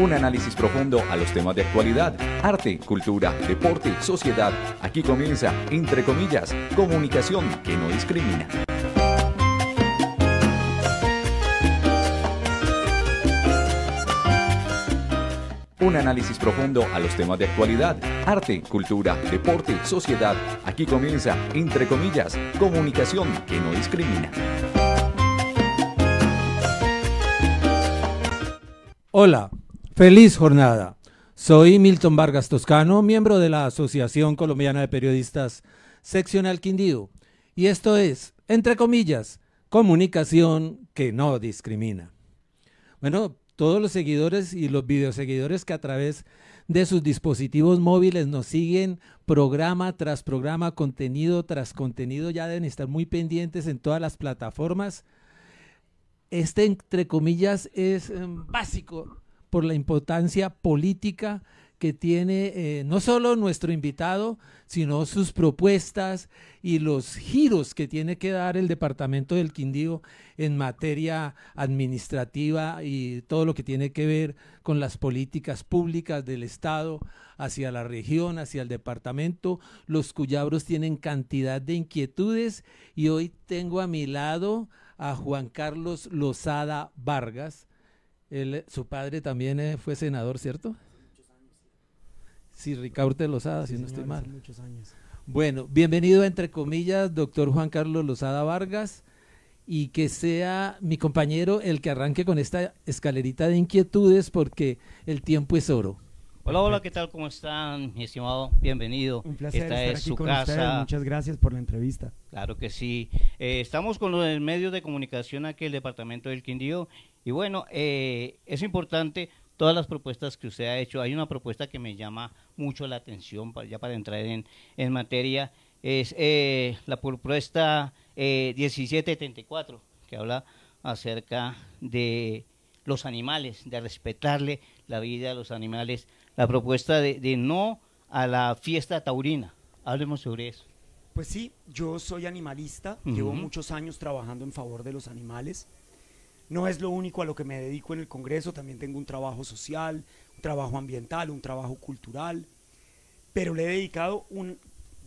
Un análisis profundo a los temas de actualidad, arte, cultura, deporte, sociedad. Aquí comienza, entre comillas, comunicación que no discrimina. Un análisis profundo a los temas de actualidad, arte, cultura, deporte, sociedad. Aquí comienza, entre comillas, comunicación que no discrimina. Hola, feliz jornada. Soy Milton Vargas Toscano, miembro de la Asociación Colombiana de Periodistas Seccional Quindío. Y esto es, entre comillas, comunicación que no discrimina. Bueno, todos los seguidores y los videoseguidores que a través de sus dispositivos móviles nos siguen programa tras programa, contenido tras contenido, ya deben estar muy pendientes en todas las plataformas. Este, entre comillas, es básico por la importancia política que tiene no solo nuestro invitado, sino sus propuestas y los giros que tiene que dar el departamento del Quindío en materia administrativa y todo lo que tiene que ver con las políticas públicas del Estado hacia la región, hacia el departamento. Los cuyabros tienen cantidad de inquietudes y hoy tengo a mi lado a Juan Carlos Lozada Vargas. Su padre también fue senador, ¿cierto? Sí, Ricaurte Lozada, si no estoy mal. Muchos años. Bueno, bienvenido entre comillas, doctor Juan Carlos Lozada Vargas, y que sea mi compañero el que arranque con esta escalerita de inquietudes porque el tiempo es oro. Hola, hola, ¿qué tal? ¿Cómo están, mi estimado? Bienvenido. Un placer Esta estar es aquí su con casa. ustedes. Muchas gracias por la entrevista. Claro que sí. Estamos con los medios de comunicación aquí, el departamento del Quindío, y bueno, es importante todas las propuestas que usted ha hecho. Hay una propuesta que me llama mucho la atención, ya para entrar en materia, es la propuesta 1774, que habla acerca de los animales, de respetarle la vida a los animales, la propuesta de no a la fiesta taurina. Hablemos sobre eso. Pues sí, yo soy animalista, llevo muchos años trabajando en favor de los animales. No es lo único a lo que me dedico en el Congreso, también tengo un trabajo social, un trabajo ambiental, un trabajo cultural, pero le he dedicado un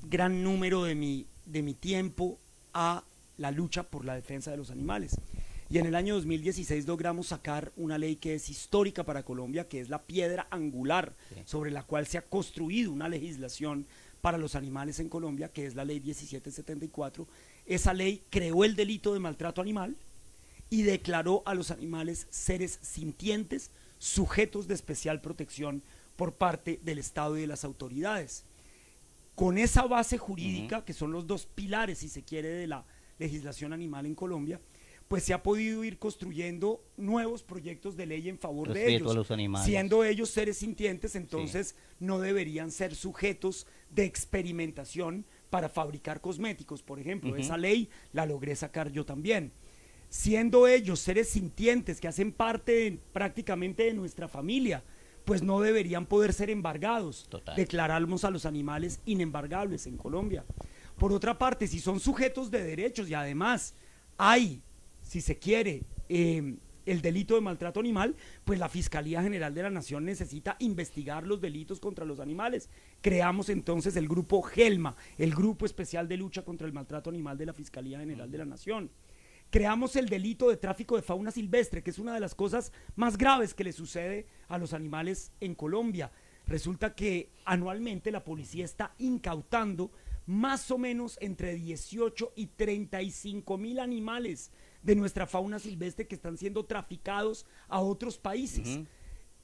gran número de mi tiempo a la lucha por la defensa de los animales. Y en el año 2016 logramos sacar una ley que es histórica para Colombia, que es la piedra angular sobre la cual se ha construido una legislación para los animales en Colombia, que es la ley 1774. Esa ley creó el delito de maltrato animal y declaró a los animales seres sintientes, sujetos de especial protección por parte del Estado y de las autoridades. Con esa base jurídica, que son los dos pilares, si se quiere, de la legislación animal en Colombia, pues se ha podido ir construyendo nuevos proyectos de ley en favor de ellos. A los animales. Siendo ellos seres sintientes, entonces no deberían ser sujetos de experimentación para fabricar cosméticos, por ejemplo. Esa ley la logré sacar yo también. Siendo ellos seres sintientes que hacen parte prácticamente de nuestra familia, pues no deberían poder ser embargados. Total. Declaramos a los animales inembargables en Colombia. Por otra parte, si son sujetos de derechos y además hay, si se quiere, el delito de maltrato animal, pues la Fiscalía General de la Nación necesita investigar los delitos contra los animales. Creamos entonces el grupo GELMA, el Grupo Especial de Lucha contra el Maltrato Animal de la Fiscalía General de la Nación. Creamos el delito de tráfico de fauna silvestre, que es una de las cosas más graves que le sucede a los animales en Colombia. Resulta que anualmente la policía está incautando más o menos entre 18 y 35 mil animales de nuestra fauna silvestre que están siendo traficados a otros países.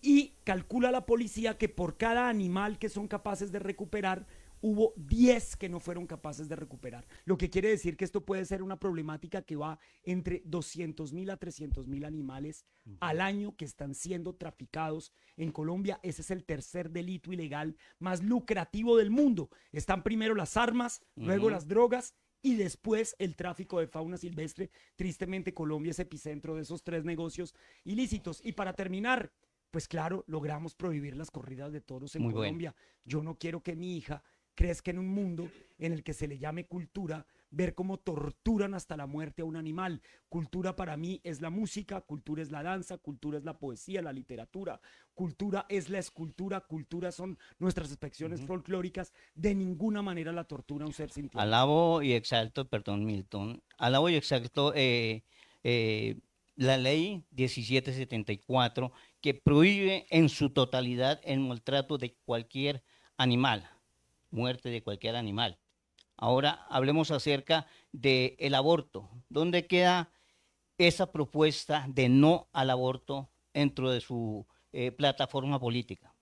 Y calcula la policía que por cada animal que son capaces de recuperar, hubo 10 que no fueron capaces de recuperar. Lo que quiere decir que esto puede ser una problemática que va entre 200.000 a 300.000 animales al año que están siendo traficados en Colombia. Ese es el tercer delito ilegal más lucrativo del mundo. Están primero las armas, luego las drogas y después el tráfico de fauna silvestre. Tristemente Colombia es epicentro de esos tres negocios ilícitos. Y para terminar, pues claro, logramos prohibir las corridas de toros en Colombia. Yo no quiero que mi hija crezca en un mundo en el que se le llame cultura ver cómo torturan hasta la muerte a un animal. Cultura para mí es la música, cultura es la danza, cultura es la poesía, la literatura, cultura es la escultura, cultura son nuestras expresiones folclóricas. De ninguna manera la tortura a un ser sintiente. Alabo y exalto, perdón, Milton, alabo y exalto la ley 1774 que prohíbe en su totalidad el maltrato de cualquier animal, muerte de cualquier animal. Ahora hablemos acerca del aborto. ¿Dónde queda esa propuesta de no al aborto dentro de su plataforma política?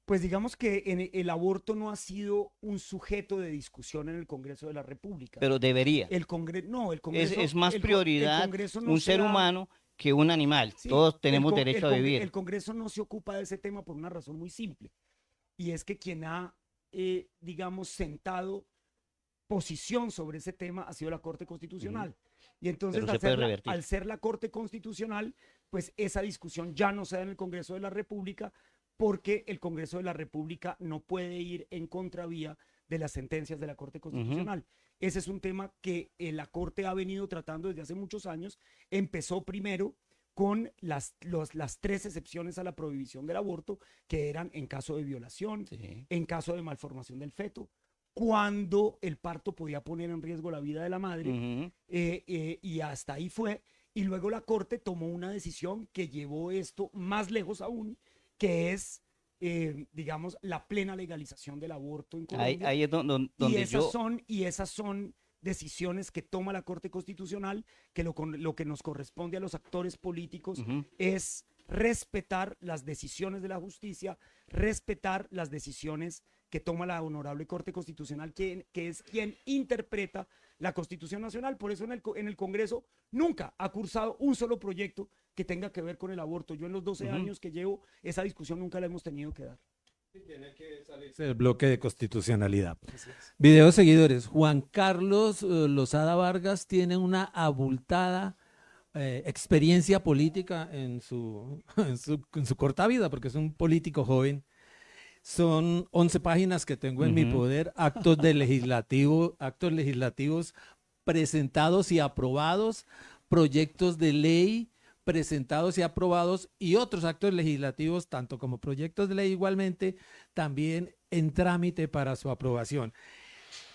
Pues digamos que el aborto no ha sido un sujeto de discusión en el Congreso de la República. Pero debería. El Congreso, no, el Congreso Es más prioridad no un ser humano que un animal. Sí, todos tenemos derecho a vivir. El Congreso no se ocupa de ese tema por una razón muy simple. Y es que quien ha, digamos, sentado posición sobre ese tema ha sido la Corte Constitucional. Y entonces, al ser la Corte Constitucional, pues esa discusión ya no se da en el Congreso de la República, porque el Congreso de la República no puede ir en contravía de las sentencias de la Corte Constitucional. Ese es un tema que la Corte ha venido tratando desde hace muchos años. Empezó primero con las 3 excepciones a la prohibición del aborto, que eran en caso de violación, en caso de malformación del feto, cuando el parto podía poner en riesgo la vida de la madre, y hasta ahí fue. Y luego la Corte tomó una decisión que llevó esto más lejos aún, que es, digamos, la plena legalización del aborto en Colombia. Ahí es donde y esas son decisiones que toma la Corte Constitucional, que lo que nos corresponde a los actores políticos es respetar las decisiones de la justicia, respetar las decisiones que toma la honorable Corte Constitucional, que es quien interpreta la Constitución Nacional. Por eso en el Congreso nunca ha cursado un solo proyecto que tenga que ver con el aborto. Yo en los 12 años que llevo, esa discusión nunca la hemos tenido que dar. Tiene que salirse del bloque de constitucionalidad. Videos seguidores. Juan Carlos Lozada Vargas tiene una abultada experiencia política en su corta vida, porque es un político joven. Son 11 páginas que tengo en mi poder, actos legislativos presentados y aprobados, proyectos de ley presentados y aprobados, y otros actos legislativos, tanto como proyectos de ley igualmente, también en trámite para su aprobación.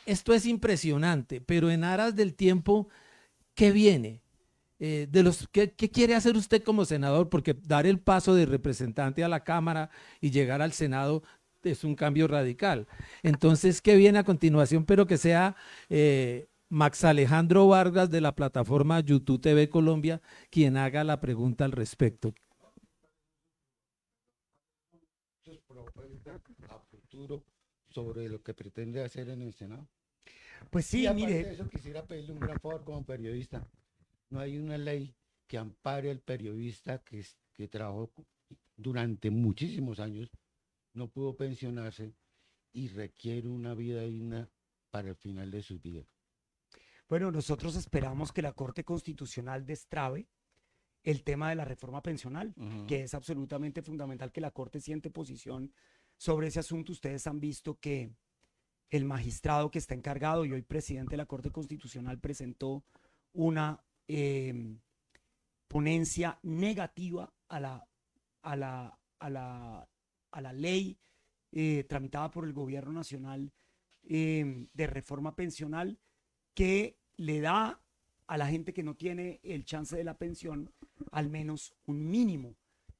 Esto es impresionante, pero en aras del tiempo, ¿qué viene? ¿Qué quiere hacer usted como senador? Porque dar el paso de representante a la Cámara y llegar al Senado es un cambio radical. Entonces, ¿qué viene a continuación? Pero que sea Max Alejandro Vargas de la plataforma YouTube TV Colombia quien haga la pregunta al respecto. A futuro sobre lo que pretende hacer en el Senado. Pues sí, mire. De eso quisiera pedirle un gran favor como periodista. No hay una ley que ampare al periodista que trabajó durante muchísimos años, no pudo pensionarse y requiere una vida digna para el final de sus vidas. Bueno, nosotros esperamos que la Corte Constitucional destrabe el tema de la reforma pensional, que es absolutamente fundamental que la Corte siente posición sobre ese asunto. Ustedes han visto que el magistrado que está encargado y hoy presidente de la Corte Constitucional presentó una ponencia negativa a la ley tramitada por el gobierno nacional de reforma pensional, que le da a la gente que no tiene el chance de la pensión al menos un mínimo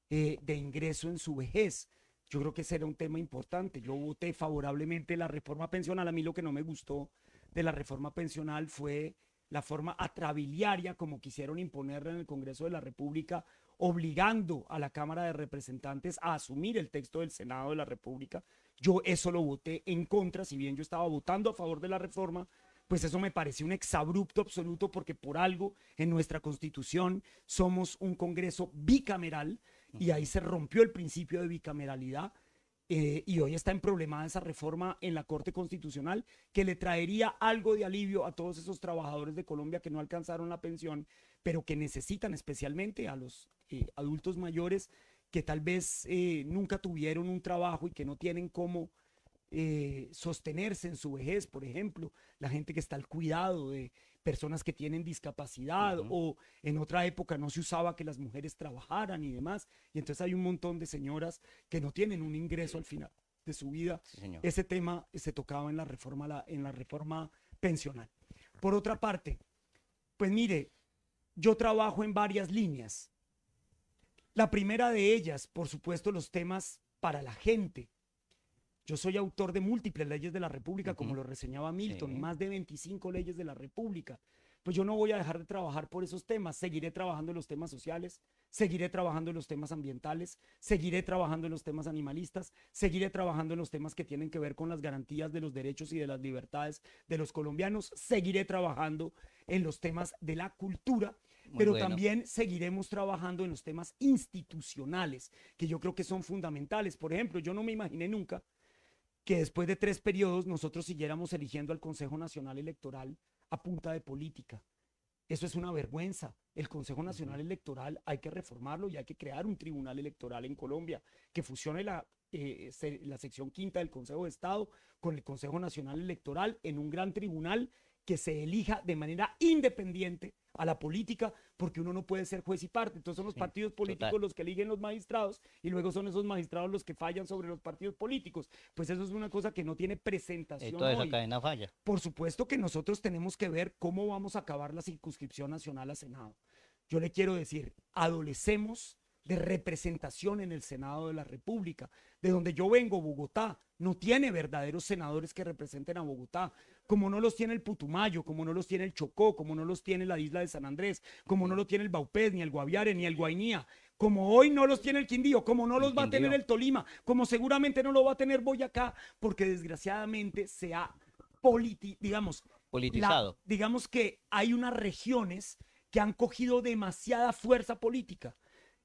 de ingreso en su vejez. Yo creo que ese era un tema importante. Yo voté favorablemente la reforma pensional. A mí lo que no me gustó de la reforma pensional fue la forma atrabiliaria como quisieron imponerla en el Congreso de la República, obligando a la Cámara de Representantes a asumir el texto del Senado de la República. Yo eso lo voté en contra, si bien yo estaba votando a favor de la reforma, pues eso me pareció un exabrupto absoluto, porque por algo en nuestra Constitución somos un Congreso bicameral y ahí se rompió el principio de bicameralidad. Y hoy está emproblemada esa reforma en la Corte Constitucional, que le traería algo de alivio a todos esos trabajadores de Colombia que no alcanzaron la pensión, pero que necesitan, especialmente a los adultos mayores que tal vez nunca tuvieron un trabajo y que no tienen cómo sostenerse en su vejez, por ejemplo, la gente que está al cuidado de personas que tienen discapacidad, o en otra época no se usaba que las mujeres trabajaran y demás, y entonces hay un montón de señoras que no tienen un ingreso al final de su vida. Sí, señor. Ese tema se tocaba en la reforma pensional. Por otra parte, pues mire, yo trabajo en varias líneas. La primera de ellas, por supuesto, los temas para la gente. Yo soy autor de múltiples leyes de la República, como lo reseñaba Milton, Sí. más de 25 leyes de la República. Pues yo no voy a dejar de trabajar por esos temas, seguiré trabajando en los temas sociales, seguiré trabajando en los temas ambientales, seguiré trabajando en los temas animalistas, seguiré trabajando en los temas que tienen que ver con las garantías de los derechos y de las libertades de los colombianos, seguiré trabajando en los temas de la cultura, Muy pero bueno. también seguiremos trabajando en los temas institucionales, que yo creo que son fundamentales. Por ejemplo, yo no me imaginé nunca que después de 3 periodos nosotros siguiéramos eligiendo al Consejo Nacional Electoral a punta de política. Eso es una vergüenza. El Consejo Nacional Electoral hay que reformarlo y hay que crear un tribunal electoral en Colombia que fusione la sección quinta del Consejo de Estado con el Consejo Nacional Electoral en un gran tribunal que se elija de manera independiente a la política, porque uno no puede ser juez y parte. Entonces son los partidos políticos total. los que eligen los magistrados y luego son esos magistrados los que fallan sobre los partidos políticos. Pues eso es una cosa que no tiene presentación Toda esa hoy. cadena falla. Por supuesto que nosotros tenemos que ver cómo vamos a acabar la circunscripción nacional a Senado. Yo le quiero decir, adolecemos de representación en el Senado de la República. De donde yo vengo, Bogotá, no tiene verdaderos senadores que representen a Bogotá, como no los tiene el Putumayo, como no los tiene el Chocó, como no los tiene la isla de San Andrés, como no lo tiene el Baupés, ni el Guaviare, ni el Guainía, como hoy no los tiene el Quindío, como no los va a tener el Tolima, como seguramente no lo va a tener Boyacá, porque desgraciadamente se ha Politizado. digamos que hay unas regiones que han cogido demasiada fuerza política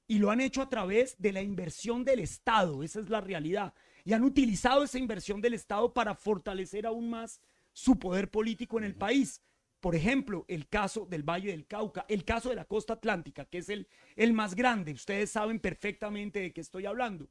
y lo han hecho a través de la inversión del Estado, esa es la realidad, y han utilizado esa inversión del Estado para fortalecer aún más su poder político en el país. Por ejemplo, el caso del Valle del Cauca, el caso de la costa atlántica, que es el más grande, ustedes saben perfectamente de qué estoy hablando.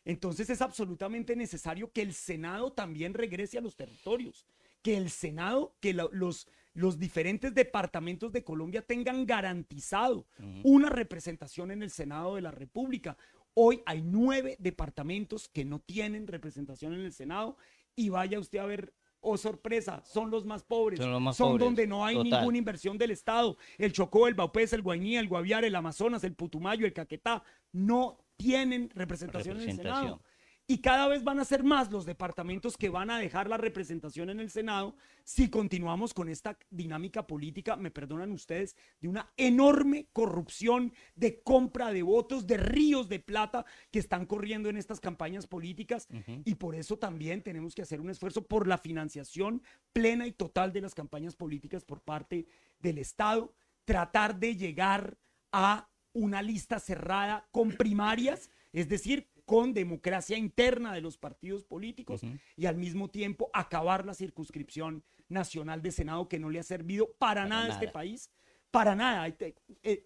Entonces es absolutamente necesario que el Senado también regrese a los territorios, que el Senado, que los diferentes departamentos de Colombia tengan garantizado una representación en el Senado de la República. Hoy hay 9 departamentos que no tienen representación en el Senado y vaya usted a ver, oh sorpresa, son los más pobres, son donde no hay ninguna inversión del Estado. El Chocó, el Baupés, el Guainía, el Guaviare, el Amazonas, el Putumayo, el Caquetá, no tienen representación en el Senado. Y cada vez van a ser más los departamentos que van a dejar la representación en el Senado si continuamos con esta dinámica política, me perdonan ustedes, de una enorme corrupción, de compra de votos, de ríos de plata que están corriendo en estas campañas políticas. Y por eso también tenemos que hacer un esfuerzo por la financiación plena y total de las campañas políticas por parte del Estado, tratar de llegar a una lista cerrada con primarias, es decir, con democracia interna de los partidos políticos y al mismo tiempo acabar la circunscripción nacional de Senado que no le ha servido para nada a este país, para nada.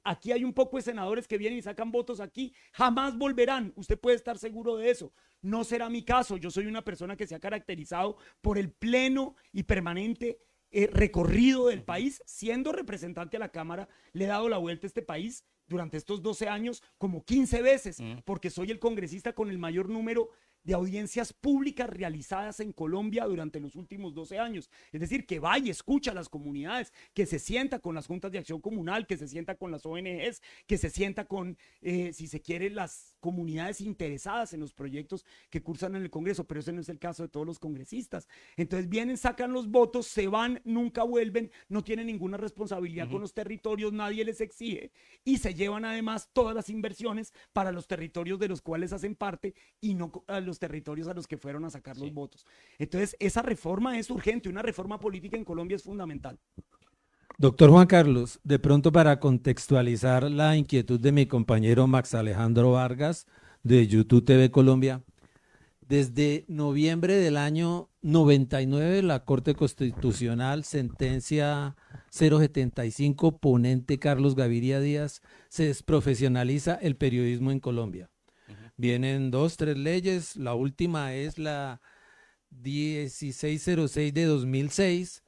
Aquí hay un poco de senadores que vienen y sacan votos aquí, jamás volverán, usted puede estar seguro de eso. No será mi caso, yo soy una persona que se ha caracterizado por el pleno y permanente recorrido del país, siendo representante a la Cámara, le he dado la vuelta a este país durante estos 12 años como 15 veces, porque soy el congresista con el mayor número de audiencias públicas realizadas en Colombia durante los últimos 12 años. Es decir, que vaya, escucha a las comunidades, que se sienta con las juntas de acción comunal, que se sienta con las ONGs, que se sienta con, si se quiere, las comunidades interesadas en los proyectos que cursan en el Congreso, pero ese no es el caso de todos los congresistas. Entonces vienen, sacan los votos, se van, nunca vuelven, no tienen ninguna responsabilidad con los territorios, nadie les exige, y se llevan además todas las inversiones para los territorios de los cuales hacen parte y no a los territorios a los que fueron a sacar los votos. Entonces, esa reforma es urgente, una reforma política en Colombia es fundamental. Doctor Juan Carlos, de pronto para contextualizar la inquietud de mi compañero Max Alejandro Vargas de YouTube TV Colombia, desde noviembre del año 99 la Corte Constitucional, sentencia 075, ponente Carlos Gaviria Díaz, se desprofesionaliza el periodismo en Colombia. Vienen 2, 3 leyes, la última es la 1606 de 2006,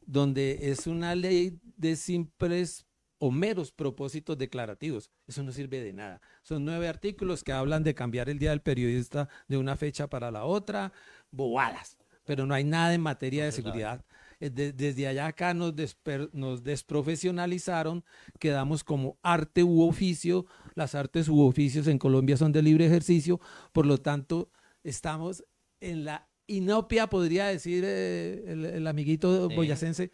donde es una ley de simples o meros propósitos declarativos. Eso no sirve de nada. Son 9 artículos que hablan de cambiar el Día del Periodista de una fecha para la otra, bobadas, pero no hay nada en materia de seguridad. Desde allá acá nos desprofesionalizaron, quedamos como arte u oficio. Las artes u oficios en Colombia son de libre ejercicio, por lo tanto estamos en la inopia, podría decir el amiguito boyacense.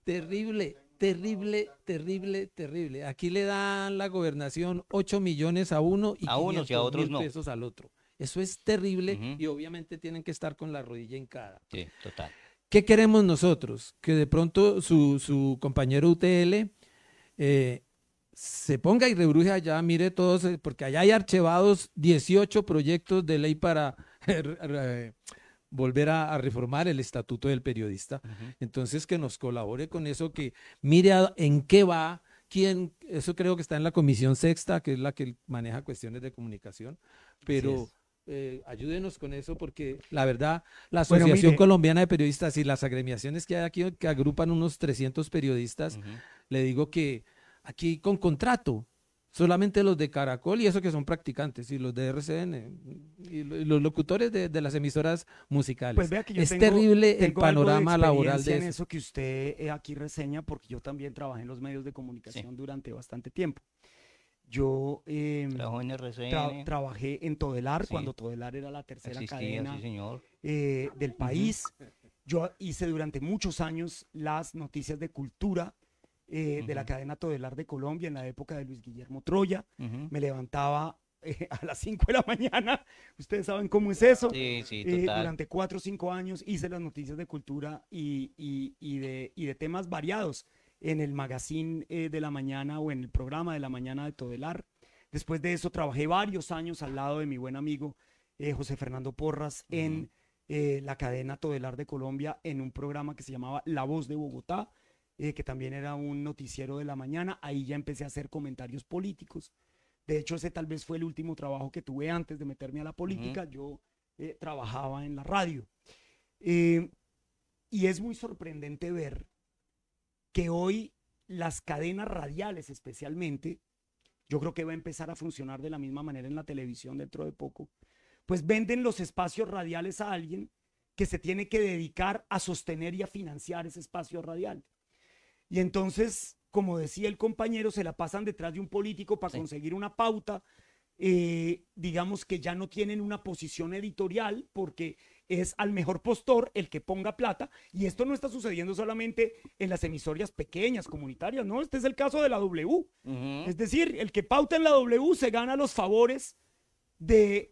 Terrible, terrible, terrible, terrible. Aquí le dan la gobernación 8 millones a uno y 500.000 pesos al otro. Eso es terrible y obviamente tienen que estar con la rodilla hincada. Sí, total. ¿Qué queremos nosotros? Que de pronto su compañero UTL se ponga y rebruje allá, mire todos, porque allá hay archivados 18 proyectos de ley para volver a reformar el estatuto del periodista. Entonces que nos colabore con eso, que mire en qué va, eso creo que está en la Comisión Sexta, que es la que maneja cuestiones de comunicación, pero ayúdenos con eso, porque la verdad, la Asociación Colombiana de Periodistas y las agremiaciones que hay aquí, que agrupan unos 300 periodistas, le digo que aquí con contrato, solamente los de Caracol y eso que son practicantes, y los de RCN, y los locutores de las emisoras musicales. Pues vea que yo es terrible el panorama laboral de eso que usted aquí reseña, porque yo también trabajé en los medios de comunicación durante bastante tiempo. Yo trabajé en Todelar, cuando Todelar era la tercera cadena del país. Yo hice durante muchos años las noticias de cultura de la cadena Todelar de Colombia en la época de Luis Guillermo Troya. Me levantaba a las 5 de la mañana. Ustedes saben cómo es eso. Durante 4 o 5 años hice las noticias de cultura y de temas variados en el magazine de la mañana o en el programa de la mañana de Todelar. Después de eso trabajé varios años al lado de mi buen amigo José Fernando Porras en la cadena Todelar de Colombia, en un programa que se llamaba La Voz de Bogotá, que también era un noticiero de la mañana. Ahí ya empecé a hacer comentarios políticos. De hecho, ese tal vez fue el último trabajo que tuve antes de meterme a la política. Yo trabajaba en la radio. Y es muy sorprendente ver que hoy las cadenas radiales especialmente, yo creo que va a empezar a funcionar de la misma manera en la televisión dentro de poco, pues venden los espacios radiales a alguien que se tiene que dedicar a sostener y a financiar ese espacio radial. Y entonces, como decía el compañero, se la pasan detrás de un político para conseguir una pauta. Digamos que ya no tienen una posición editorial porque es al mejor postor el que ponga plata, y esto no está sucediendo solamente en las emisoras pequeñas, comunitarias, no, este es el caso de la W. Es decir, el que pauta en la W se gana los favores del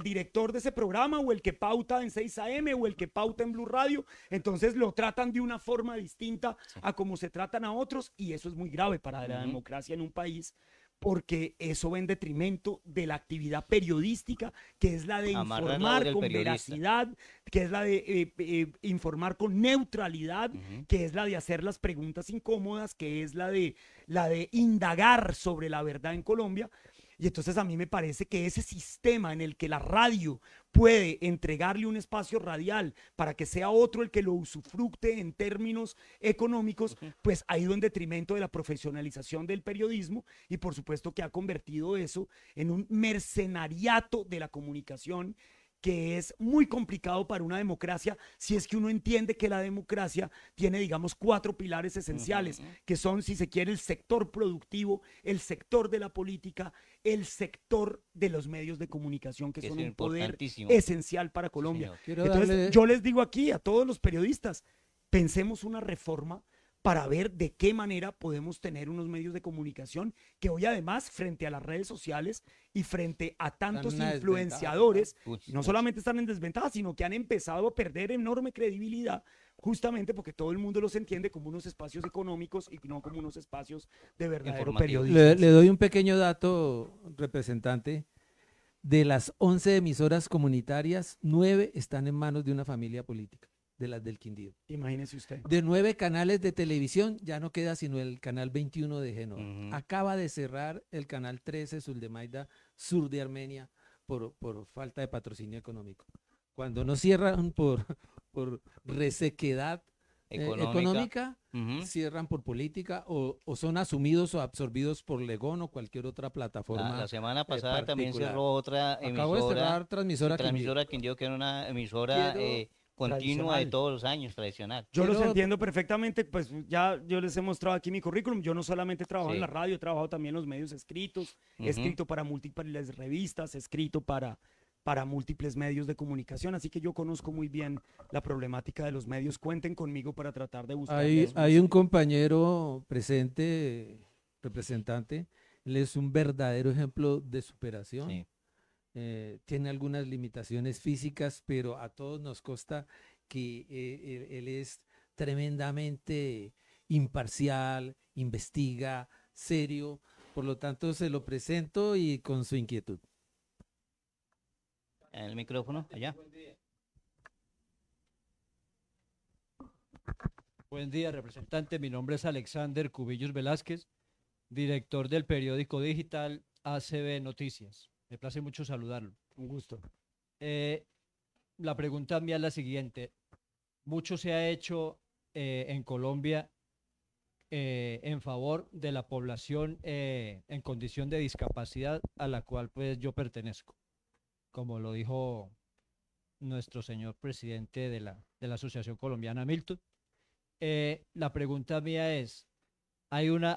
director de ese programa, o el que pauta en 6 AM, o el que pauta en Blue Radio. Entonces lo tratan de una forma distinta a como se tratan a otros, y eso es muy grave para la democracia en un país, porque eso va en detrimento de la actividad periodística, que es la de informar con veracidad, que es la de informar con neutralidad, que es la de hacer las preguntas incómodas, que es la de indagar sobre la verdad en Colombia. Y entonces a mí me parece que ese sistema en el que la radio puede entregarle un espacio radial para que sea otro el que lo usufructe en términos económicos, pues ha ido en detrimento de la profesionalización del periodismo, y por supuesto que ha convertido eso en un mercenariato de la comunicación, que es muy complicado para una democracia, si es que uno entiende que la democracia tiene, digamos, 4 pilares esenciales, que son, si se quiere, el sector productivo, el sector de la política, el sector de los medios de comunicación, que son un poder esencial para Colombia. Entonces, yo les digo aquí a todos los periodistas, pensemos una reforma para ver de qué manera podemos tener unos medios de comunicación que hoy, además, frente a las redes sociales y frente a tantos influenciadores, no solamente están en desventaja, sino que han empezado a perder enorme credibilidad, justamente porque todo el mundo los entiende como unos espacios económicos y no como unos espacios de verdadero periodismo. Le doy un pequeño dato, representante. De las 11 emisoras comunitarias, 9 están en manos de una familia política, de las del Quindío. Imagínese usted. De 9 canales de televisión, ya no queda sino el canal 21 de Génova. Acaba de cerrar el canal 13, Suldemaida, sur de Armenia, por falta de patrocinio económico. Cuando no cierran por resequedad económica, Ujú. cierran por política o son asumidos o absorbidos por Legón o cualquier otra plataforma La semana pasada también particular. cerró otra Acabo de cerrar transmisora Quindío. transmisora Quindío, que era una emisora Quiero- continua de Tradicional. todos los años, tradicional. Yo los Quiero- entiendo perfectamente, pues ya yo les he mostrado aquí mi currículum. Yo no solamente trabajo Sí. en la radio, he trabajado también en los medios escritos, he Ujú. escrito para múltiples revistas, he escrito para múltiples medios de comunicación, así que yo conozco muy bien la problemática de los medios. Cuenten conmigo para tratar de buscar. Hay un compañero presente, representante, él es un verdadero ejemplo de superación. Sí. Tiene algunas limitaciones físicas, pero a todos nos consta que él es tremendamente imparcial, investiga, serio, por lo tanto se lo presento y con su inquietud. En el micrófono, allá. Buen día, representante. Mi nombre es Alexander Cubillos Velázquez, director del periódico digital ACB Noticias. Me place mucho saludarlo. Un gusto. La pregunta mía es la siguiente. Mucho se ha hecho en Colombia en favor de la población en condición de discapacidad a la cual pues yo pertenezco, como lo dijo nuestro señor presidente de la Asociación Colombiana, Milton. La pregunta mía es, hay una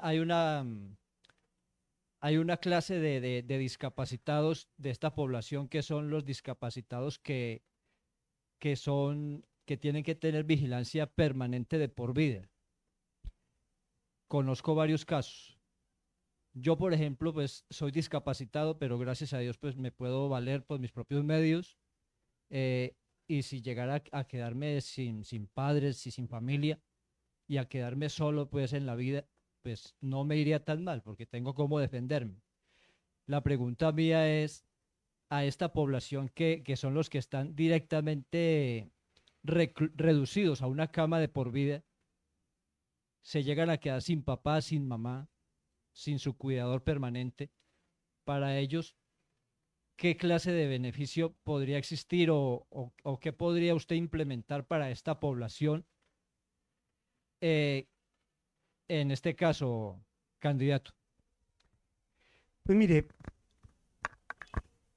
clase de discapacitados de esta población que son los discapacitados que tienen que tener vigilancia permanente de por vida. Conozco varios casos. Yo, por ejemplo, pues soy discapacitado, pero gracias a Dios pues me puedo valer por mis propios medios. Y si llegara a quedarme sin padres y sin familia y a quedarme solo pues en la vida, pues no me iría tan mal porque tengo cómo defenderme. La pregunta mía es a esta población que son los que están directamente reducidos a una cama de por vida, se llegan a quedar sin papá, sin mamá, sin su cuidador permanente. Para ellos, ¿qué clase de beneficio podría existir o qué podría usted implementar para esta población? En este caso, candidato. Pues mire,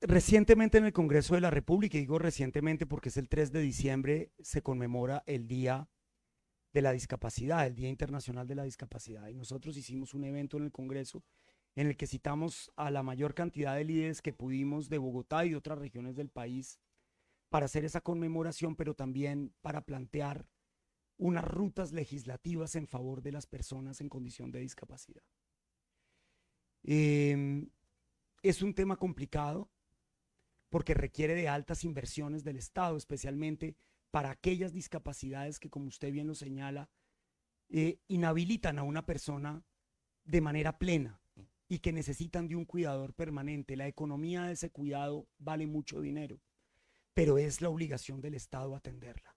recientemente en el Congreso de la República, y digo recientemente porque es el 3 de diciembre, se conmemora el Día de la Discapacidad, el Día Internacional de la Discapacidad. Y nosotros hicimos un evento en el Congreso en el que citamos a la mayor cantidad de líderes que pudimos de Bogotá y de otras regiones del país para hacer esa conmemoración, pero también para plantear unas rutas legislativas en favor de las personas en condición de discapacidad. Es un tema complicado porque requiere de altas inversiones del Estado, especialmente para aquellas discapacidades que, como usted bien lo señala, inhabilitan a una persona de manera plena y que necesitan de un cuidador permanente. La economía de ese cuidado vale mucho dinero, pero es la obligación del Estado atenderla.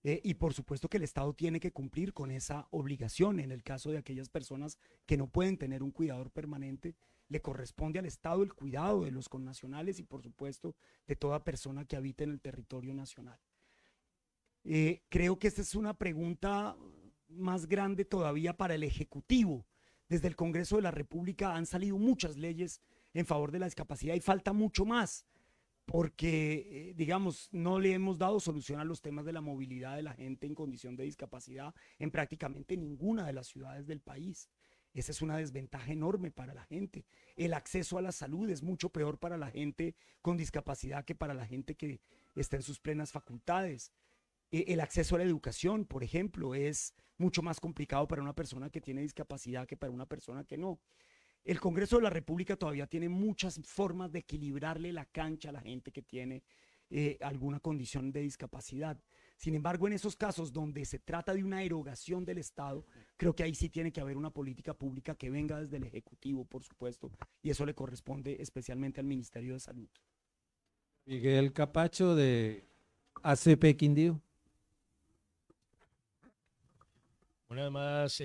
Y por supuesto que el Estado tiene que cumplir con esa obligación. En el caso de aquellas personas que no pueden tener un cuidador permanente, le corresponde al Estado el cuidado de los connacionales y por supuesto de toda persona que habite en el territorio nacional. Creo que esta es una pregunta más grande todavía para el Ejecutivo. Desde el Congreso de la República han salido muchas leyes en favor de la discapacidad y falta mucho más, porque, digamos, no le hemos dado solución a los temas de la movilidad de la gente en condición de discapacidad en prácticamente ninguna de las ciudades del país. Esa es una desventaja enorme para la gente. El acceso a la salud es mucho peor para la gente con discapacidad que para la gente que está en sus plenas facultades. El acceso a la educación, por ejemplo, es mucho más complicado para una persona que tiene discapacidad que para una persona que no. El Congreso de la República todavía tiene muchas formas de equilibrarle la cancha a la gente que tiene alguna condición de discapacidad. Sin embargo, en esos casos donde se trata de una erogación del Estado, creo que ahí sí tiene que haber una política pública que venga desde el Ejecutivo, por supuesto, y eso le corresponde especialmente al Ministerio de Salud. Miguel Capacho de ACP Quindío. Una más,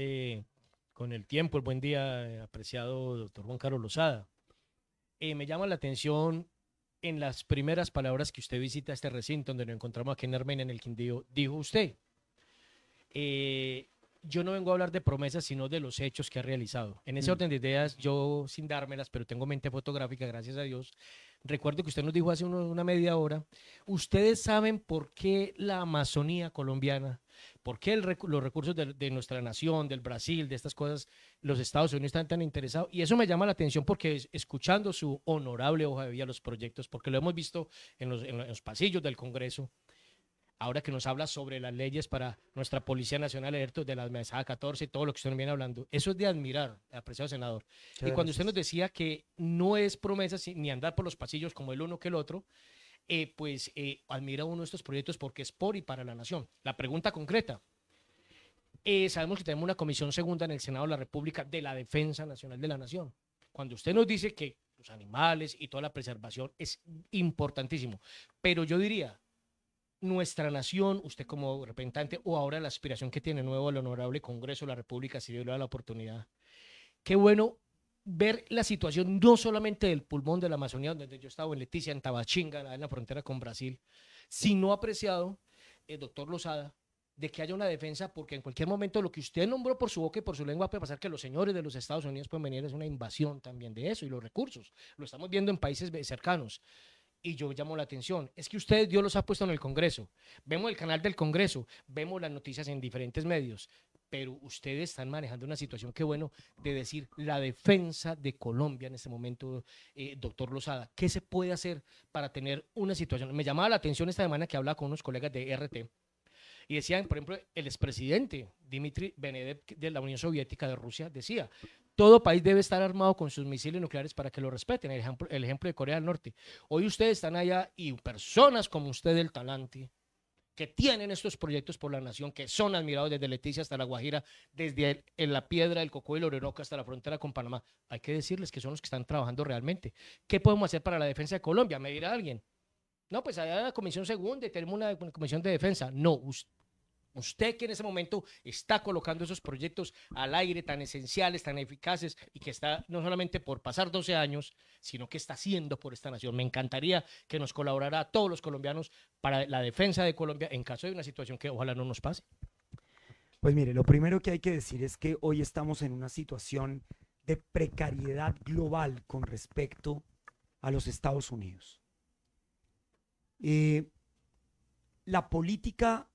con el tiempo, el buen día, apreciado doctor Juan Carlos Lozada. Me llama la atención en las primeras palabras que usted visita este recinto donde nos encontramos aquí en Armenia, en el Quindío, dijo usted, yo no vengo a hablar de promesas, sino de los hechos que ha realizado. En ese orden de ideas, yo sin dármelas, pero tengo mente fotográfica, gracias a Dios, recuerdo que usted nos dijo hace una media hora, ustedes saben por qué la Amazonía colombiana, por qué los recursos de nuestra nación, del Brasil, de estas cosas, los Estados Unidos están tan interesados. Y eso me llama la atención porque escuchando su honorable hoja de vida, los proyectos, porque lo hemos visto en los pasillos del Congreso, ahora que nos habla sobre las leyes para nuestra Policía Nacional, de la Mesada 14 y todo lo que usted nos viene hablando, eso es de admirar, apreciado senador. Y cuando usted nos decía que no es promesa ni andar por los pasillos como el uno que el otro, admira uno estos proyectos porque es por y para la nación. La pregunta concreta, sabemos que tenemos una comisión segunda en el Senado de la República de la Defensa Nacional de la Nación. Cuando usted nos dice que los animales y toda la preservación es importantísimo, pero yo diría, nuestra nación, usted como representante o ahora la aspiración que tiene nuevo el honorable Congreso de la República, si Dios le da la oportunidad, qué bueno ver la situación no solamente del pulmón de la Amazonía, donde yo estaba en Leticia, en Tabachinga, en la frontera con Brasil, sino apreciado, doctor Lozada, de que haya una defensa, porque en cualquier momento lo que usted nombró por su boca y por su lengua puede pasar que los señores de los Estados Unidos pueden venir, es una invasión también de eso y los recursos. Lo estamos viendo en países cercanos. Y yo llamo la atención, es que ustedes, Dios los ha puesto en el Congreso, vemos el canal del Congreso, vemos las noticias en diferentes medios, pero ustedes están manejando una situación, qué bueno, de decir la defensa de Colombia en este momento, doctor Lozada, ¿qué se puede hacer para tener una situación? Me llamaba la atención esta semana que hablaba con unos colegas de RT, y decían, por ejemplo, el expresidente Dmitry Medvedev de la Unión Soviética de Rusia decía, todo país debe estar armado con sus misiles nucleares para que lo respeten, el ejemplo de Corea del Norte. Hoy ustedes están allá y personas como usted del talante, que tienen estos proyectos por la nación, que son admirados desde Leticia hasta La Guajira, desde la Piedra, el Cocó y el Orinoco hasta la frontera con Panamá, hay que decirles que son los que están trabajando realmente. ¿Qué podemos hacer para la defensa de Colombia? Me dirá alguien. No, pues allá en la Comisión Segunda tenemos una Comisión de Defensa. No, usted que en ese momento está colocando esos proyectos al aire tan esenciales, tan eficaces y que está no solamente por pasar 12 años, sino que está haciendo por esta nación. Me encantaría que nos colaborara a todos los colombianos para la defensa de Colombia en caso de una situación que ojalá no nos pase. Pues mire, lo primero que hay que decir es que hoy estamos en una situación de precariedad global con respecto a los Estados Unidos. La política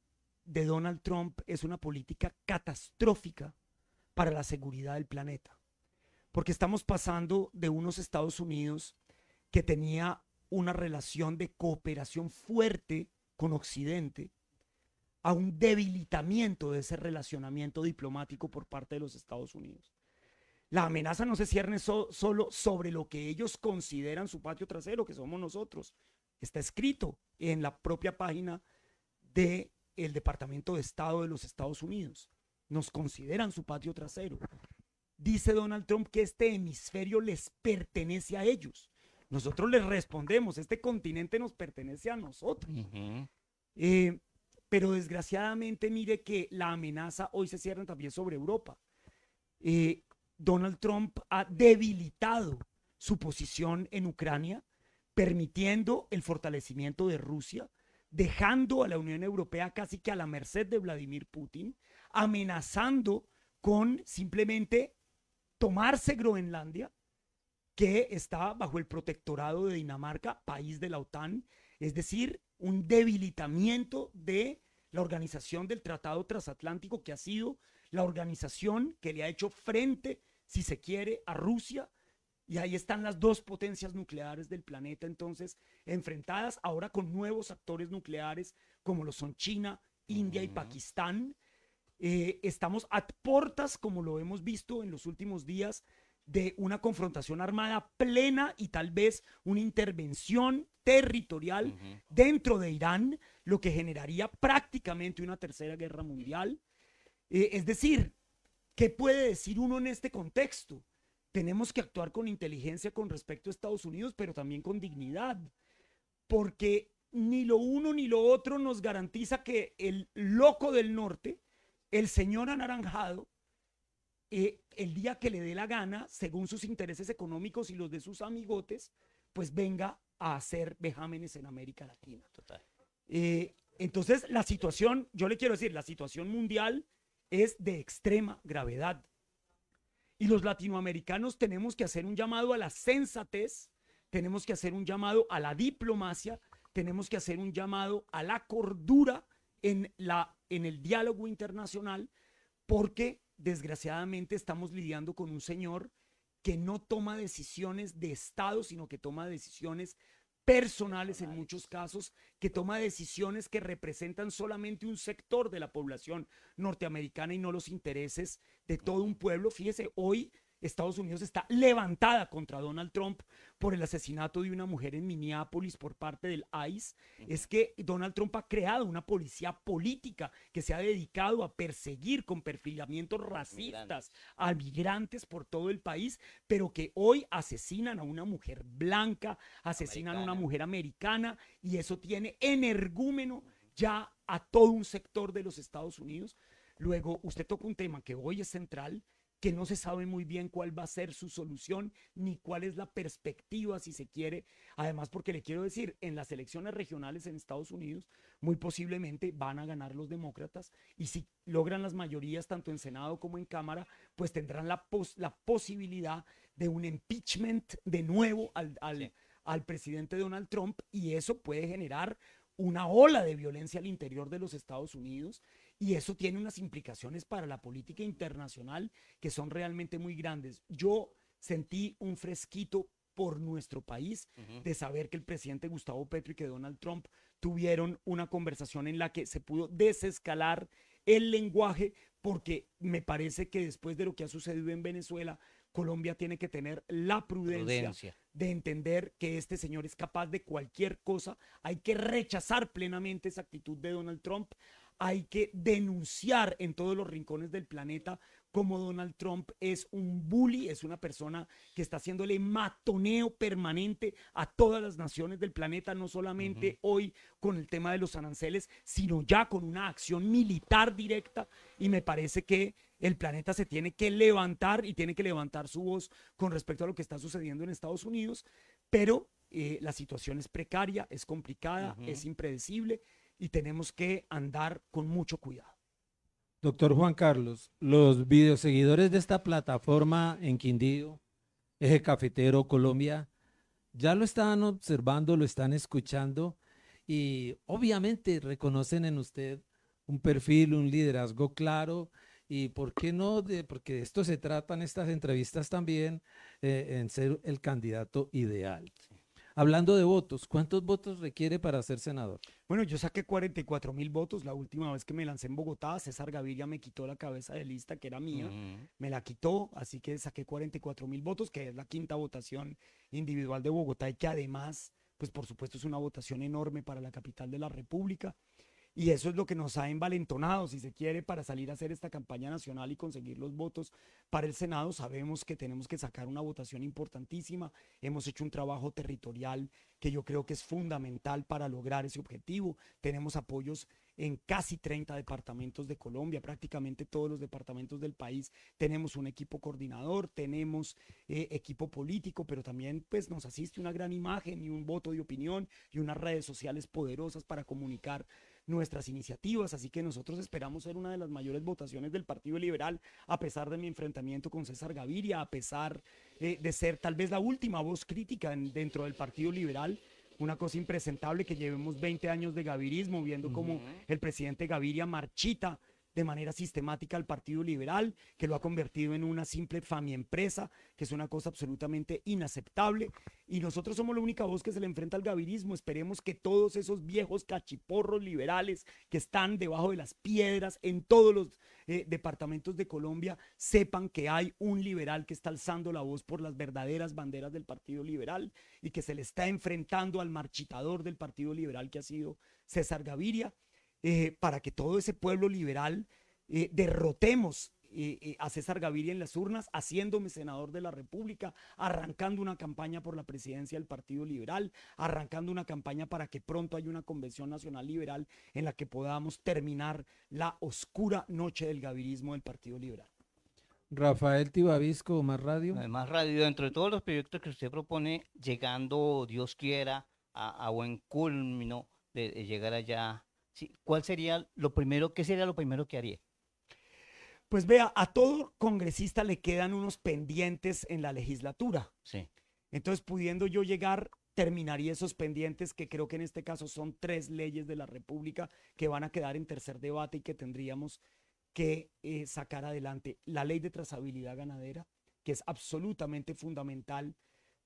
de Donald Trump es una política catastrófica para la seguridad del planeta, porque estamos pasando de unos Estados Unidos que tenía una relación de cooperación fuerte con Occidente a un debilitamiento de ese relacionamiento diplomático por parte de los Estados Unidos. La amenaza no se cierne solo sobre lo que ellos consideran su patio trasero, que somos nosotros. Está escrito en la propia página del Departamento de Estado de los Estados Unidos. Nos consideran su patio trasero. Dice Donald Trump que este hemisferio les pertenece a ellos. Nosotros les respondemos, este continente nos pertenece a nosotros. Pero desgraciadamente mire que la amenaza hoy se cierra también sobre Europa. Donald Trump ha debilitado su posición en Ucrania, permitiendo el fortalecimiento de Rusia, dejando a la Unión Europea casi que a la merced de Vladimir Putin, amenazando con simplemente tomarse Groenlandia, que está bajo el protectorado de Dinamarca, país de la OTAN, es decir, un debilitamiento de la organización del Tratado Transatlántico, que ha sido la organización que le ha hecho frente, si se quiere, a Rusia. Y ahí están las dos potencias nucleares del planeta, entonces, enfrentadas ahora con nuevos actores nucleares, como lo son China, India y Pakistán. Estamos a puertas, como lo hemos visto en los últimos días, de una confrontación armada plena y tal vez una intervención territorial dentro de Irán, lo que generaría prácticamente una tercera guerra mundial. Es decir, ¿qué puede decir uno en este contexto? Tenemos que actuar con inteligencia con respecto a Estados Unidos, pero también con dignidad, porque ni lo uno ni lo otro nos garantiza que el loco del norte, el señor anaranjado, el día que le dé la gana, según sus intereses económicos y los de sus amigotes, pues venga a hacer vejámenes en América Latina. Total. Entonces, la situación, yo le quiero decir, la situación mundial es de extrema gravedad. Y los latinoamericanos tenemos que hacer un llamado a la sensatez, tenemos que hacer un llamado a la diplomacia, tenemos que hacer un llamado a la cordura en el diálogo internacional, porque desgraciadamente estamos lidiando con un señor que no toma decisiones de Estado, sino que toma decisiones personales en muchos casos, que toma decisiones que representan solamente un sector de la población norteamericana y no los intereses de todo un pueblo. Fíjese, hoy Estados Unidos está levantada contra Donald Trump por el asesinato de una mujer en Minneapolis por parte del ICE. Es que Donald Trump ha creado una policía política que se ha dedicado a perseguir con perfilamientos racistas a migrantes por todo el país, pero que hoy asesinan a una mujer blanca, asesinan a una mujer americana, y eso tiene energúmeno ya a todo un sector de los Estados Unidos. Luego, usted toca un tema que hoy es central, que no se sabe muy bien cuál va a ser su solución, ni cuál es la perspectiva, si se quiere. Además, porque le quiero decir, en las elecciones regionales en Estados Unidos, muy posiblemente van a ganar los demócratas, y si logran las mayorías tanto en Senado como en Cámara, pues tendrán la posibilidad de un impeachment de nuevo al presidente Donald Trump, y eso puede generar una ola de violencia al interior de los Estados Unidos, y eso tiene unas implicaciones para la política internacional que son realmente muy grandes. Yo sentí un fresquito por nuestro país de saber que el presidente Gustavo Petro y que Donald Trump tuvieron una conversación en la que se pudo desescalar el lenguaje, porque me parece que después de lo que ha sucedido en Venezuela, Colombia tiene que tener la prudencia de entender que este señor es capaz de cualquier cosa. Hay que rechazar plenamente esa actitud de Donald Trump. Hay que denunciar en todos los rincones del planeta cómo Donald Trump es un bully, es una persona que está haciéndole matoneo permanente a todas las naciones del planeta, no solamente hoy con el tema de los aranceles, sino ya con una acción militar directa, y me parece que el planeta se tiene que levantar y tiene que levantar su voz con respecto a lo que está sucediendo en Estados Unidos, pero la situación es precaria, es complicada, es impredecible, y tenemos que andar con mucho cuidado. Doctor Juan Carlos, los videoseguidores de esta plataforma en Quindío, Eje Cafetero Colombia, ya lo están observando, lo están escuchando, y obviamente reconocen en usted un perfil, un liderazgo claro, y por qué no, porque de esto se tratan estas entrevistas también, en ser el candidato ideal. Hablando de votos, ¿cuántos votos requiere para ser senador? Bueno, yo saqué 44,000 votos la última vez que me lancé en Bogotá. César Gaviria me quitó la cabeza de lista, que era mía, me la quitó, así que saqué 44,000 votos, que es la quinta votación individual de Bogotá, y que además, pues por supuesto es una votación enorme para la capital de la República. Y eso es lo que nos ha envalentonado, si se quiere, para salir a hacer esta campaña nacional y conseguir los votos para el Senado. Sabemos que tenemos que sacar una votación importantísima. Hemos hecho un trabajo territorial que yo creo que es fundamental para lograr ese objetivo. Tenemos apoyos en casi 30 departamentos de Colombia, prácticamente todos los departamentos del país. Tenemos un equipo coordinador, tenemos equipo político, pero también pues nos asiste una gran imagen y un voto de opinión y unas redes sociales poderosas para comunicar nuestras iniciativas, así que nosotros esperamos ser una de las mayores votaciones del Partido Liberal, a pesar de mi enfrentamiento con César Gaviria, a pesar de ser tal vez la última voz crítica dentro del Partido Liberal. Una cosa impresentable que llevemos 20 años de gavirismo, viendo cómo el presidente Gaviria marchita de manera sistemática al Partido Liberal, que lo ha convertido en una simple famiempresa, que es una cosa absolutamente inaceptable, y nosotros somos la única voz que se le enfrenta al gavirismo. Esperemos que todos esos viejos cachiporros liberales que están debajo de las piedras en todos los departamentos de Colombia sepan que hay un liberal que está alzando la voz por las verdaderas banderas del Partido Liberal, y que se le está enfrentando al marchitador del Partido Liberal que ha sido César Gaviria. Para que todo ese pueblo liberal derrotemos a César Gaviria en las urnas, haciéndome senador de la República, arrancando una campaña por la presidencia del Partido Liberal, arrancando una campaña para que pronto haya una convención nacional liberal en la que podamos terminar la oscura noche del gavirismo del Partido Liberal. Rafael Tibavisco, Más Radio. Además, radio, dentro de todos los proyectos que usted propone, llegando, Dios quiera, a buen culmino de llegar allá, sí, ¿cuál sería lo primero, qué sería lo primero que haría? Pues vea, a todo congresista le quedan unos pendientes en la legislatura. Sí. Entonces, pudiendo yo llegar, terminaría esos pendientes, que creo que en este caso son 3 leyes de la República que van a quedar en tercer debate y que tendríamos que sacar adelante. La ley de trazabilidad ganadera, que es absolutamente fundamental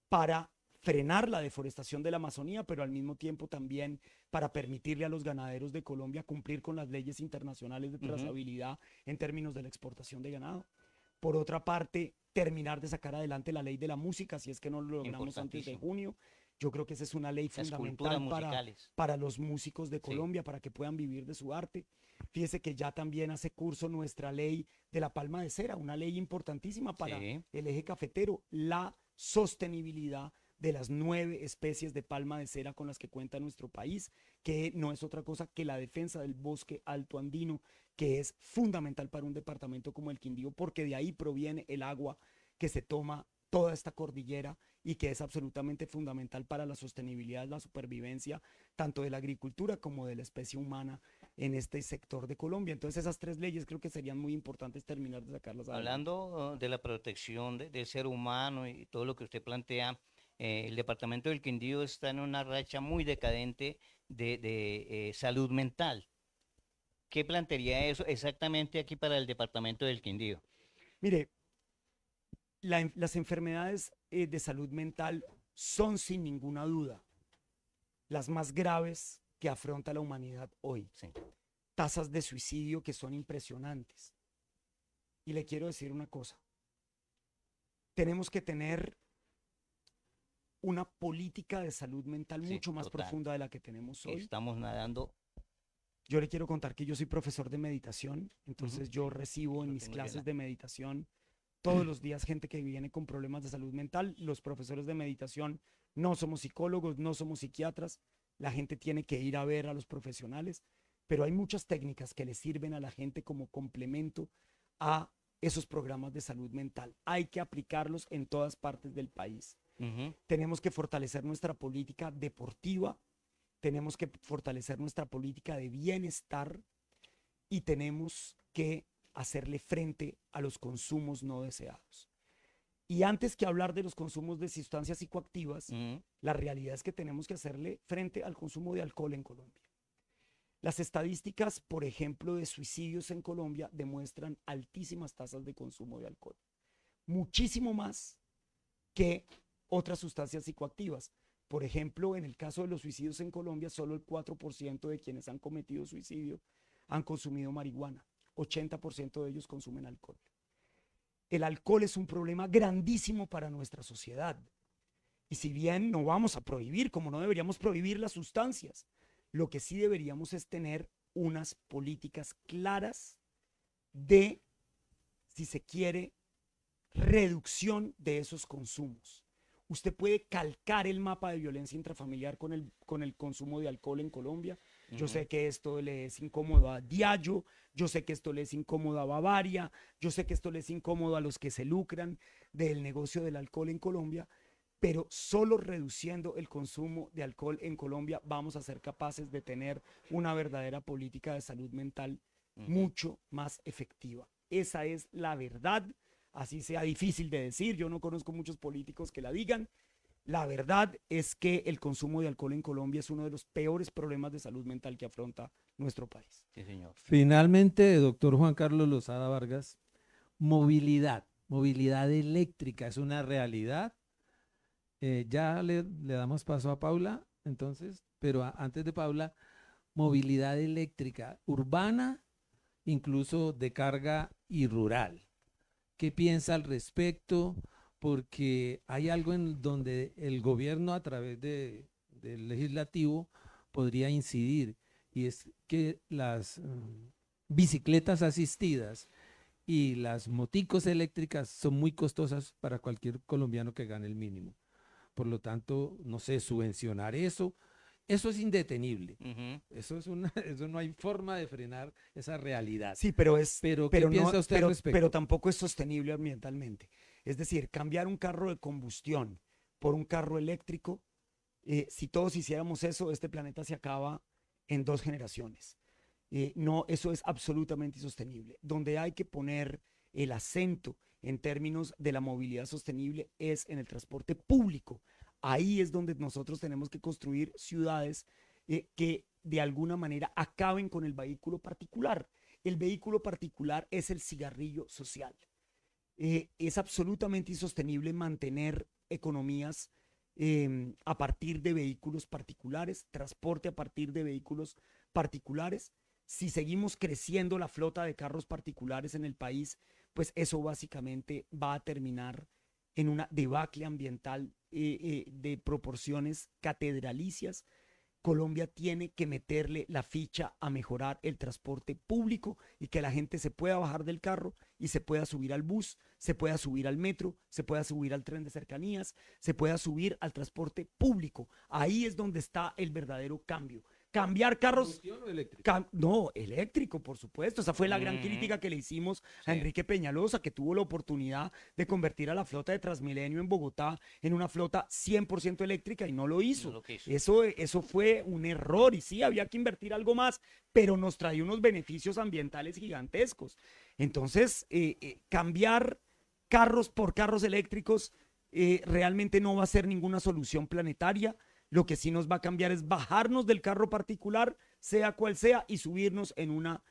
para frenar la deforestación de la Amazonía, pero al mismo tiempo también para permitirle a los ganaderos de Colombia cumplir con las leyes internacionales de trazabilidad en términos de la exportación de ganado. Por otra parte, terminar de sacar adelante la ley de la música, si es que no lo logramos antes de junio. Yo creo que esa es una ley fundamental para los músicos de Colombia, para que puedan vivir de su arte. Fíjese que ya también hace curso nuestra ley de la palma de cera, una ley importantísima para el eje cafetero, la sostenibilidad de las 9 especies de palma de cera con las que cuenta nuestro país, que no es otra cosa que la defensa del bosque alto andino, que es fundamental para un departamento como el Quindío, porque de ahí proviene el agua que se toma toda esta cordillera y que es absolutamente fundamental para la sostenibilidad, la supervivencia, tanto de la agricultura como de la especie humana en este sector de Colombia. Entonces esas 3 leyes creo que serían muy importantes terminar de sacarlas adelante. Hablando de la protección del ser humano y todo lo que usted plantea, el departamento del Quindío está en una racha muy decadente de salud mental. ¿Qué plantearía eso exactamente aquí para el departamento del Quindío? Mire, las enfermedades de salud mental son sin ninguna duda las más graves que afronta la humanidad hoy. Sí. Tasas de suicidio que son impresionantes. Y le quiero decir una cosa. Tenemos que tener una política de salud mental mucho más profunda de la que tenemos hoy. Estamos nadando. Yo le quiero contar que yo soy profesor de meditación, entonces yo recibo en mis clases de meditación todos los días gente que viene con problemas de salud mental. Los profesores de meditación no somos psicólogos, no somos psiquiatras, la gente tiene que ir a ver a los profesionales, pero hay muchas técnicas que le sirven a la gente como complemento a esos programas de salud mental. Hay que aplicarlos en todas partes del país. Tenemos que fortalecer nuestra política deportiva, tenemos que fortalecer nuestra política de bienestar y tenemos que hacerle frente a los consumos no deseados. Y antes que hablar de los consumos de sustancias psicoactivas, la realidad es que tenemos que hacerle frente al consumo de alcohol en Colombia. Las estadísticas, por ejemplo, de suicidios en Colombia demuestran altísimas tasas de consumo de alcohol. Muchísimo más que otras sustancias psicoactivas. Por ejemplo, en el caso de los suicidios en Colombia, solo el 4% de quienes han cometido suicidio han consumido marihuana. 80% de ellos consumen alcohol. El alcohol es un problema grandísimo para nuestra sociedad. Y si bien no vamos a prohibir, como no deberíamos prohibir las sustancias, lo que sí deberíamos es tener unas políticas claras de, si se quiere, reducción de esos consumos. Usted puede calcar el mapa de violencia intrafamiliar con el consumo de alcohol en Colombia. Yo sé que esto le es incómodo a Diallo, yo sé que esto le es incómodo a Bavaria, yo sé que esto le es incómodo a los que se lucran del negocio del alcohol en Colombia, pero solo reduciendo el consumo de alcohol en Colombia vamos a ser capaces de tener una verdadera política de salud mental mucho más efectiva. Esa es la verdad. Así sea difícil de decir, yo no conozco muchos políticos que la digan. La verdad es que el consumo de alcohol en Colombia es uno de los peores problemas de salud mental que afronta nuestro país. Sí, señor. Finalmente, doctor Juan Carlos Lozada Vargas, movilidad eléctrica es una realidad. Ya le damos paso a Paula, entonces, pero antes de Paula, movilidad eléctrica urbana, incluso de carga y rural. ¿Qué piensa al respecto? Porque hay algo en donde el gobierno a través del legislativo podría incidir, y es que las bicicletas asistidas y las moticos eléctricas son muy costosas para cualquier colombiano que gane el mínimo. Por lo tanto, no sé, subvencionar eso Eso es indetenible. Ujú. Eso no hay forma de frenar esa realidad. Sí, pero ¿qué no, piensa usted al respecto? pero tampoco es sostenible ambientalmente. Es decir, cambiar un carro de combustión por un carro eléctrico, si todos hiciéramos eso, este planeta se acaba en 2 generaciones. No, eso es absolutamente insostenible. Donde hay que poner el acento en términos de la movilidad sostenible es en el transporte público. Ahí es donde nosotros tenemos que construir ciudades que de alguna manera acaben con el vehículo particular. El vehículo particular es el cigarrillo social. Es absolutamente insostenible mantener economías a partir de vehículos particulares, transporte a partir de vehículos particulares. Si seguimos creciendo la flota de carros particulares en el país, pues eso básicamente va a terminar en una debacle ambiental de proporciones catedralicias. Colombia tiene que meterle la ficha a mejorar el transporte público y que la gente se pueda bajar del carro y se pueda subir al bus, se pueda subir al metro, se pueda subir al tren de cercanías, se pueda subir al transporte público. Ahí es donde está el verdadero cambio. Cambiar carros. ¿Combustión o eléctrico? No, eléctrico, por supuesto. Esa fue la gran crítica que le hicimos a Enrique Peñalosa, que tuvo la oportunidad de convertir a la flota de Transmilenio en Bogotá en una flota 100% eléctrica y no lo hizo. No lo quiso. Eso fue un error y sí, había que invertir algo más, pero nos traía unos beneficios ambientales gigantescos. Entonces, cambiar carros por carros eléctricos realmente no va a ser ninguna solución planetaria. Lo que sí nos va a cambiar es bajarnos del carro particular, sea cual sea, y subirnos en una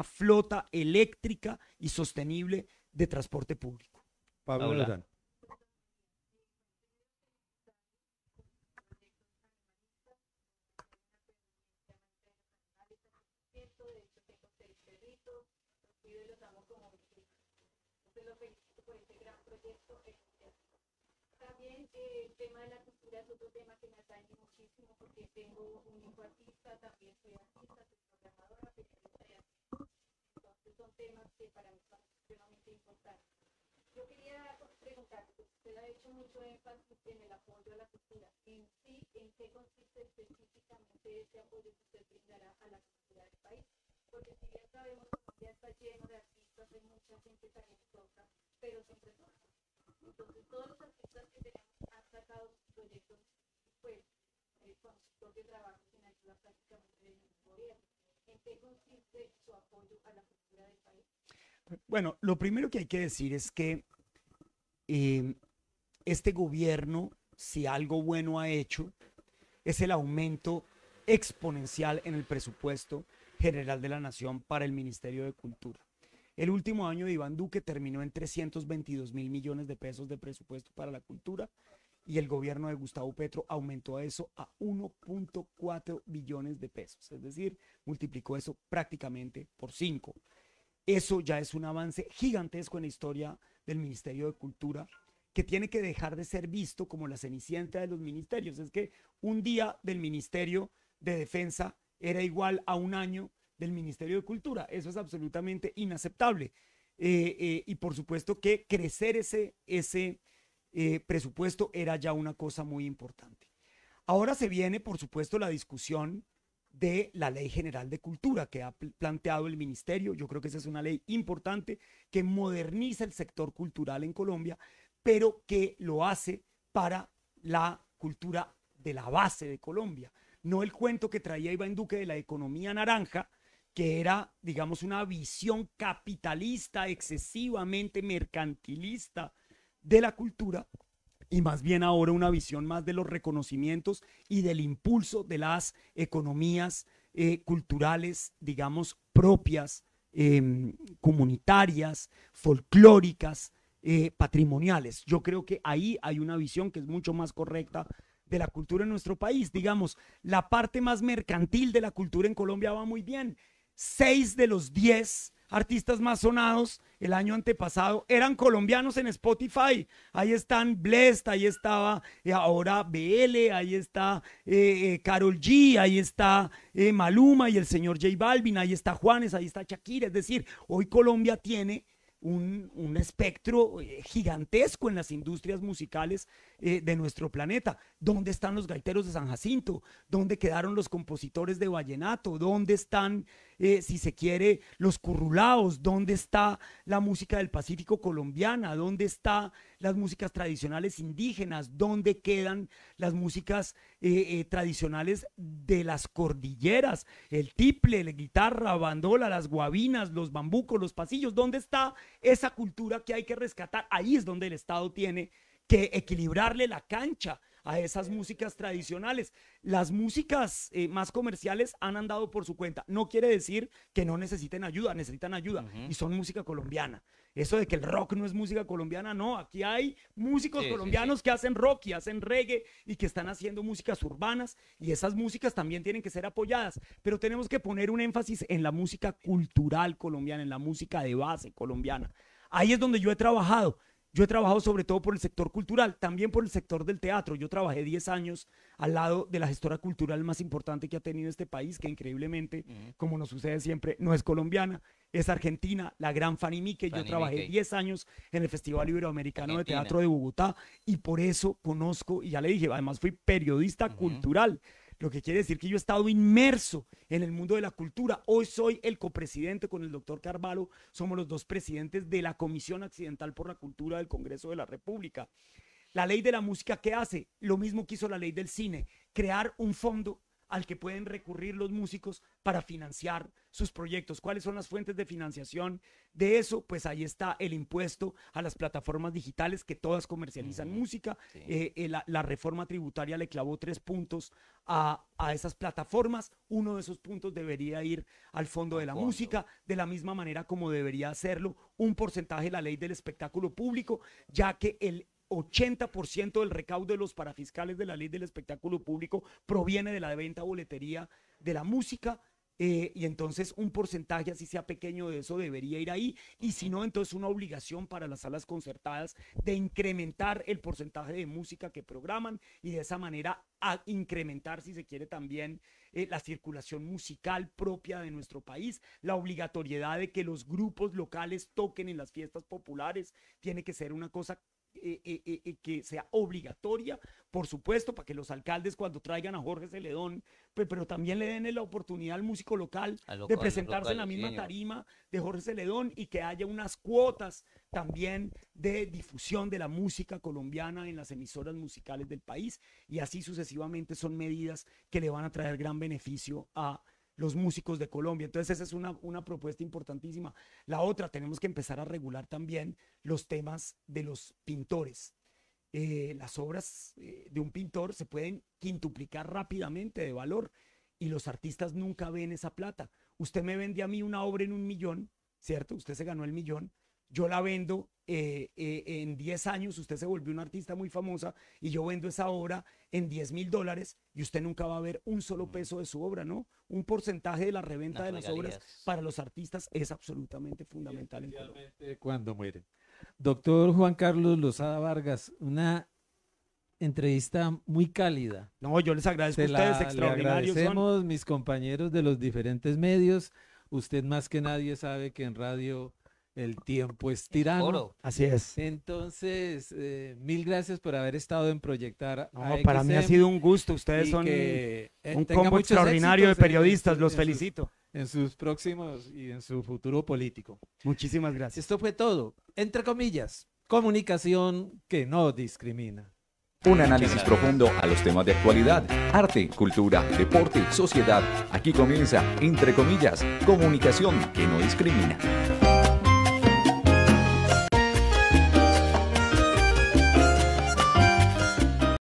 flota eléctrica y sostenible de transporte público. Pablo Paula. Lozano. También el tema de la cultura es otro tema que me atañe muchísimo porque tengo un hijo artista, también soy artista, soy programadora, periodista y artista. Entonces son temas que para mí son extremadamente importantes. Yo quería preguntarle, porque usted ha hecho mucho énfasis en el apoyo a la cultura. En sí, ¿en qué consiste específicamente ese apoyo que usted brindará a la cultura del país? Porque si bien sabemos que ya está lleno de artistas, hay mucha gente talentosa, pero siempre son. Entonces, todos los artistas que tenemos han sacado sus proyectos, pues, con su propio trabajo, sin ayuda prácticamente de ningún gobierno. ¿En qué consiste su apoyo a la cultura del país? Bueno, lo primero que hay que decir es que este gobierno, si algo bueno ha hecho, es el aumento exponencial en el presupuesto general de la Nación para el Ministerio de Cultura. El último año de Iván Duque terminó en 322.000 millones de pesos de presupuesto para la cultura y el gobierno de Gustavo Petro aumentó eso a 1.4 billones de pesos, es decir, multiplicó eso prácticamente por 5. Eso ya es un avance gigantesco en la historia del Ministerio de Cultura, que tiene que dejar de ser visto como la cenicienta de los ministerios. Es que un día del Ministerio de Defensa era igual a un año del Ministerio de Cultura. Eso es absolutamente inaceptable. Y por supuesto que crecer ese presupuesto era ya una cosa muy importante. Ahora se viene, por supuesto, la discusión de la Ley General de Cultura que ha planteado el Ministerio. Yo creo que esa es una ley importante que moderniza el sector cultural en Colombia, pero que lo hace para la cultura de la base de Colombia. No el cuento que traía Iván Duque de la economía naranja, que era, digamos, una visión capitalista, excesivamente mercantilista de la cultura, y más bien ahora una visión más de los reconocimientos y del impulso de las economías culturales, digamos, propias, comunitarias, folclóricas, patrimoniales. Yo creo que ahí hay una visión que es mucho más correcta de la cultura en nuestro país. Digamos, la parte más mercantil de la cultura en Colombia va muy bien. 6 de los 10 artistas más sonados el año antepasado eran colombianos en Spotify. Ahí están Blessd, ahí estaba ahora BL, ahí está Karol G, ahí está Maluma y el señor J Balvin, ahí está Juanes, ahí está Shakira. Es decir, hoy Colombia tiene un espectro gigantesco en las industrias musicales de nuestro planeta. ¿Dónde están los gaiteros de San Jacinto? ¿Dónde quedaron los compositores de vallenato? ¿Dónde están, si se quiere, los currulaos? ¿Dónde está la música del Pacífico colombiana? ¿Dónde están las músicas tradicionales indígenas? ¿Dónde quedan las músicas tradicionales de las cordilleras? El tiple, la guitarra, bandola, las guabinas, los bambucos, los pasillos. ¿Dónde está esa cultura que hay que rescatar? Ahí es donde el Estado tiene que equilibrarle la cancha a esas músicas tradicionales. Las músicas más comerciales han andado por su cuenta. No quiere decir que no necesiten ayuda, necesitan ayuda, y son música colombiana. Eso de que el rock no es música colombiana, no. Aquí hay músicos colombianos que hacen rock y hacen reggae y que están haciendo músicas urbanas, y esas músicas también tienen que ser apoyadas, pero tenemos que poner un énfasis en la música cultural colombiana, en la música de base colombiana. Ahí es donde yo he trabajado. Yo he trabajado sobre todo por el sector cultural, también por el sector del teatro. Yo trabajé 10 años al lado de la gestora cultural más importante que ha tenido este país, que increíblemente, como nos sucede siempre, no es colombiana, es argentina, la gran Fanny Mickey. Yo trabajé 10 años en el Festival Iberoamericano de Teatro de Bogotá, y por eso conozco, y ya le dije, además fui periodista cultural. Lo que quiere decir que yo he estado inmerso en el mundo de la cultura. Hoy soy el copresidente con el doctor Carvalho, somos los dos presidentes de la Comisión Accidental por la Cultura del Congreso de la República. La ley de la música, ¿qué hace? Lo mismo que hizo la ley del cine, crear un fondo al que pueden recurrir los músicos para financiar sus proyectos. ¿Cuáles son las fuentes de financiación de eso? Pues ahí está el impuesto a las plataformas digitales, que todas comercializan música. La reforma tributaria le clavó 3 puntos a esas plataformas. Uno de esos puntos debería ir al fondo de la música, de la misma manera como debería hacerlo un porcentaje de la ley del espectáculo público, ya que el 80% del recaudo de los parafiscales de la ley del espectáculo público proviene de la venta boletería de la música, y entonces un porcentaje, así sea pequeño, de eso debería ir ahí, y si no, entonces una obligación para las salas concertadas de incrementar el porcentaje de música que programan, y de esa manera a incrementar, si se quiere, también la circulación musical propia de nuestro país. La obligatoriedad de que los grupos locales toquen en las fiestas populares tiene que ser una cosa que sea obligatoria, por supuesto, para que los alcaldes, cuando traigan a Jorge Celedón, pero también le den la oportunidad al músico local de presentarse en la misma tarima de Jorge Celedón, y que haya unas cuotas también de difusión de la música colombiana en las emisoras musicales del país, y así sucesivamente. Son medidas que le van a traer gran beneficio a los músicos de Colombia. Entonces esa es una propuesta importantísima. La otra, tenemos que empezar a regular también los temas de los pintores. Las obras de un pintor se pueden quintuplicar rápidamente de valor, y los artistas nunca ven esa plata. Usted me vende a mí una obra en 1 millón, ¿cierto? Usted se ganó el millón. Yo la vendo en 10 años, usted se volvió una artista muy famosa, y yo vendo esa obra en $10.000, y usted nunca va a ver un solo peso de su obra, ¿no? Un porcentaje de la reventa de las obras para los artistas es absolutamente fundamental en Colombia. Cuando mueren. Doctor Juan Carlos Lozada Vargas, una entrevista muy cálida. No, yo les agradezco a ustedes, extraordinarios. Le agradecemos, mis compañeros de los diferentes medios. Usted más que nadie sabe que en radio el tiempo es tirano. Así es. Entonces, 1000 gracias por haber estado en Proyectar. No, para mí ha sido un gusto. Ustedes son un combo extraordinario de periodistas. Los felicito. En sus próximos y en su futuro político. Muchísimas gracias. Esto fue todo. Entre comillas, comunicación que no discrimina. Un análisis profundo a los temas de actualidad, arte, cultura, deporte, sociedad. Aquí comienza, entre comillas, comunicación que no discrimina.